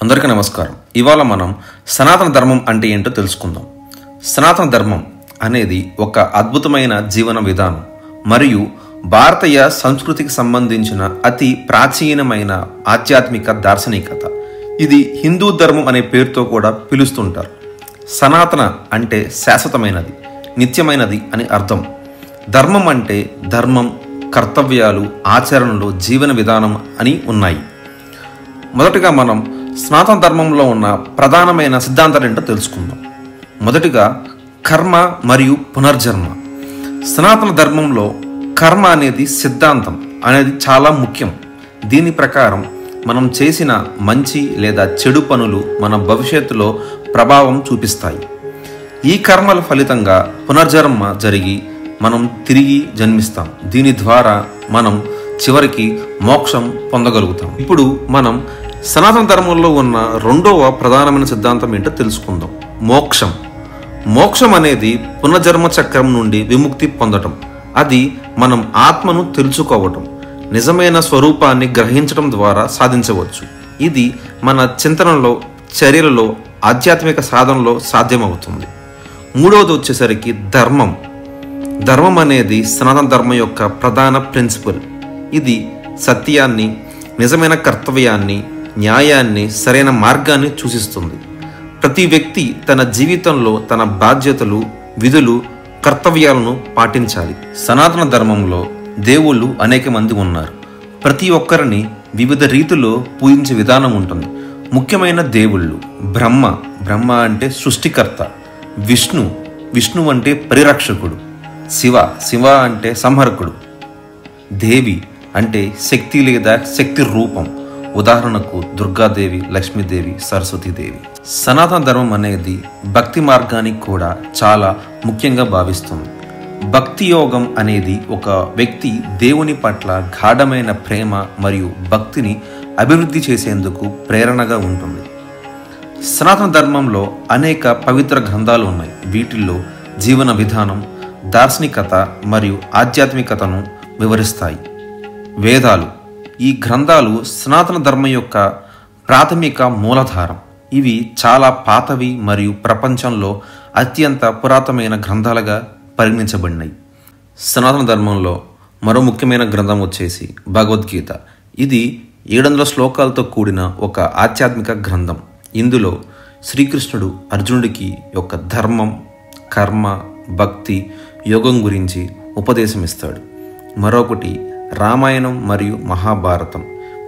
అందరికీ నమస్కారం. ఇవాళ మనం సనాతన ధర్మం అంటే ఏంటో తెలుసుకుందాం. సనాతన ధర్మం అనేది ఒక అద్భుతమైన జీవన విధానం మరియు భారతీయ సంస్కృతికి సంబంధించిన అతి ప్రాచీనమైన ఆధ్యాత్మిక దార్శనికత. ఇది హిందూ ధర్మం అనే పేరుతో కూడా పిలుస్తుంటారు. సనాతన అంటే శాశ్వతమైనది, నిత్యమైనది అని అర్థం. ధర్మం అంటే ధర్మం, కర్తవ్యాలు, ఆచరణలు, జీవన విధానం అని ఉన్నాయి. మొదటగా మనం సనాతన ధర్మంలో ఉన్న ప్రధానమైన సిద్ధాంతాలు ఏంటో తెలుసుకుందాం. మొదటిగా కర్మ మరియు పునర్జన్మ. సనాతన ధర్మంలో కర్మ అనేది సిద్ధాంతం అనేది చాలా ముఖ్యం. దీని ప్రకారం మనం చేసిన మంచి లేదా చెడు పనులు మన భవిష్యత్తులో ప్రభావం చూపిస్తాయి. ఈ కర్మల ఫలితంగా పునర్జన్మ జరిగి మనం తిరిగి జన్మిస్తాం. దీని ద్వారా మనం చివరికి మోక్షం పొందగలుగుతాం. ఇప్పుడు మనం సనాతన ధర్మంలో ఉన్న రెండవ ప్రధానమైన సిద్ధాంతం ఏంటో తెలుసుకుందాం. మోక్షం. మోక్షం అనేది పునర్జన్మ చక్రం నుండి విముక్తి పొందటం. అది మనం ఆత్మను తెలుసుకోవటం, నిజమైన స్వరూపాన్ని గ్రహించడం ద్వారా సాధించవచ్చు. ఇది మన చింతనలో, చర్యలలో, ఆధ్యాత్మిక సాధనలో సాధ్యమవుతుంది. మూడవది వచ్చేసరికి ధర్మం. ధర్మం అనేది సనాతన ధర్మం యొక్క ప్రధాన ప్రిన్సిపల్. ఇది సత్యాన్ని, నిజమైన కర్తవ్యాన్ని, న్యాయాన్ని, సరైన మార్గాన్ని సూచిస్తుంది. ప్రతి వ్యక్తి తన జీవితంలో తన బాధ్యతలు, విధులు, కర్తవ్యాలను పాటించాలి. సనాతన ధర్మంలో దేవుళ్ళు అనేక మంది ఉన్నారు. ప్రతి ఒక్కరిని వివిధ రీతిలో పూజించే విధానం ఉంటుంది. ముఖ్యమైన దేవుళ్ళు బ్రహ్మ. బ్రహ్మ అంటే సృష్టికర్త. విష్ణు అంటే పరిరక్షకుడు. శివ అంటే సంహరకుడు. దేవి అంటే శక్తి లేదా శక్తి రూపం. ఉదాహరణకు దుర్గాదేవి, లక్ష్మీదేవి, సరస్వతీదేవి. సనాతన ధర్మం అనేది భక్తి మార్గానికి కూడా చాలా ముఖ్యంగా భావిస్తుంది. భక్తి యోగం అనేది ఒక వ్యక్తి దేవుని పట్ల గాఢమైన ప్రేమ మరియు భక్తిని అభివృద్ధి చేసేందుకు ప్రేరణగా ఉంటుంది. సనాతన ధర్మంలో అనేక పవిత్ర గ్రంథాలు ఉన్నాయి. వీటిల్లో జీవన విధానం, దార్శనికత మరియు ఆధ్యాత్మికతను వివరిస్తాయి. వేదాలు. ఈ గ్రంథాలు సనాతన ధర్మం యొక్క ప్రాథమిక మూలాధారం. ఇవి చాలా పాతవి మరియు ప్రపంచంలో అత్యంత పురాతనమైన గ్రంథాలుగా పరిగణించబడినాయి. సనాతన ధర్మంలో మరో ముఖ్యమైన గ్రంథం వచ్చేసి భగవద్గీత. ఇది 700 శ్లోకాలతో కూడిన ఒక ఆధ్యాత్మిక గ్రంథం. ఇందులో శ్రీకృష్ణుడు అర్జునుడికి యొక్క ధర్మం, కర్మ, భక్తి, యోగం గురించి ఉపదేశం ఇస్తాడు. మరొకటి రామాయణం మరియు మహాభారతం.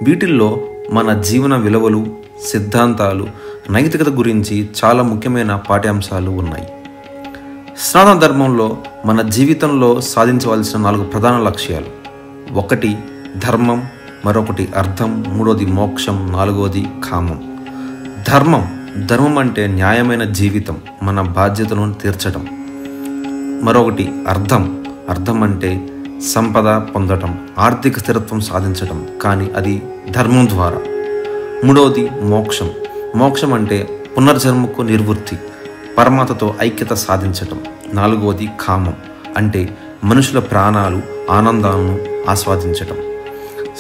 వీటిల్లో మన జీవన విలువలు, సిద్ధాంతాలు, నైతికత గురించి చాలా ముఖ్యమైన పాఠ్యాంశాలు ఉన్నాయి. సనాతన ధర్మంలో మన జీవితంలో సాధించవలసిన 4 ప్రధాన లక్ష్యాలు. 1 ధర్మం, మరొకటి అర్థం, 3వది మోక్షం, 4వది కామం. ధర్మం అంటే న్యాయమైన జీవితం, మన బాధ్యతలను తీర్చడం. మరొకటి అర్థం అంటే సంపద పొందటం, ఆర్థిక స్థిరత్వం సాధించటం, కానీ అది ధర్మం ద్వారా. 3వది మోక్షం అంటే పునర్జన్మకు నిర్వృత్తి, పరమాత్మతో ఐక్యత సాధించటం. 4వది కామం అంటే మనుషుల ప్రాణాలు, ఆనందాలను ఆస్వాదించటం.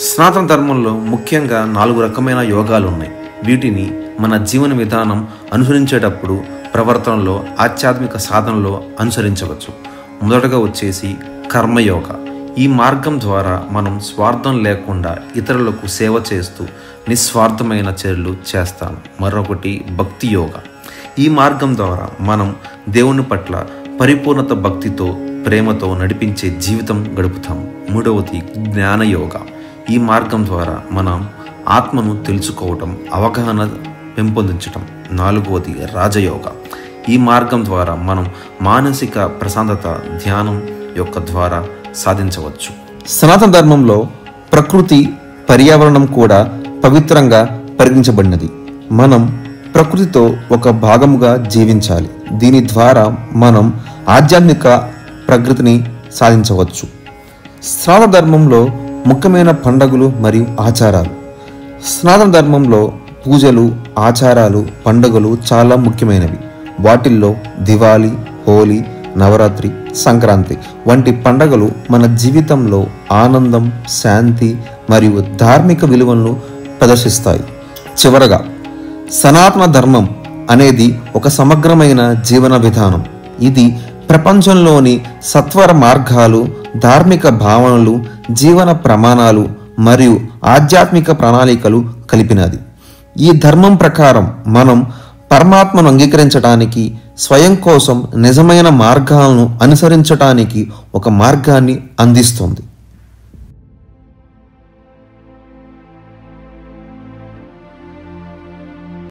సనాతన ధర్మంలో ముఖ్యంగా 4 రకమైన యోగాలు ఉన్నాయి. వీటిని మన జీవన విధానం అనుసరించేటప్పుడు ప్రవర్తనలో, ఆధ్యాత్మిక సాధనలో అనుసరించవచ్చు. మొదటగా వచ్చేసి కర్మయోగ. ఈ మార్గం ద్వారా మనం స్వార్థం లేకుండా ఇతరులకు సేవ చేస్తూ నిస్వార్థమైన చర్యలు చేస్తాము. మరొకటి భక్తి యోగ. ఈ మార్గం ద్వారా మనం దేవుని పట్ల పరిపూర్ణత, భక్తితో, ప్రేమతో నడిపించే జీవితం గడుపుతాము. 3వది జ్ఞానయోగ. ఈ మార్గం ద్వారా మనం ఆత్మను తెలుసుకోవటం, అవగాహన పెంపొందించటం. 4వది రాజయోగ. ఈ మార్గం ద్వారా మనం మానసిక ప్రశాంతత, ధ్యానం యొక్క ద్వారా సాధించవచ్చు. సనాతన ధర్మంలో ప్రకృతి, పర్యావరణం కూడా పవిత్రంగా పరిగణించబడినది. మనం ప్రకృతితో ఒక భాగముగా జీవించాలి. దీని ద్వారా మనం ఆధ్యాత్మిక ప్రగతిని సాధించవచ్చు. సనాతన ధర్మంలో ముఖ్యమైన పండుగలు మరియు ఆచారాలు. సనాతన ధర్మంలో పూజలు, ఆచారాలు, పండుగలు చాలా ముఖ్యమైనవి. వాటిల్లో దివాళీ, హోలీ, నవరాత్రి, సంక్రాంతి వంటి పండుగలు మన జీవితంలో ఆనందం, శాంతి మరియు ధార్మిక విలువలను ప్రదర్శిస్తాయి. చివరగా సనాతన ధర్మం అనేది ఒక సమగ్రమైన జీవన విధానం. ఇది ప్రపంచంలోని సత్వర మార్గాలు, ధార్మిక భావనలు, జీవన ప్రమాణాలు మరియు ఆధ్యాత్మిక ప్రణాళికలు కలిపినది. ఈ ధర్మం ప్రకారం మనం పరమాత్మను అంగీకరించడానికి, స్వయం కోసం నిజమైన మార్గాలను అనుసరించటానికి ఒక మార్గాన్ని అందిస్తుంది.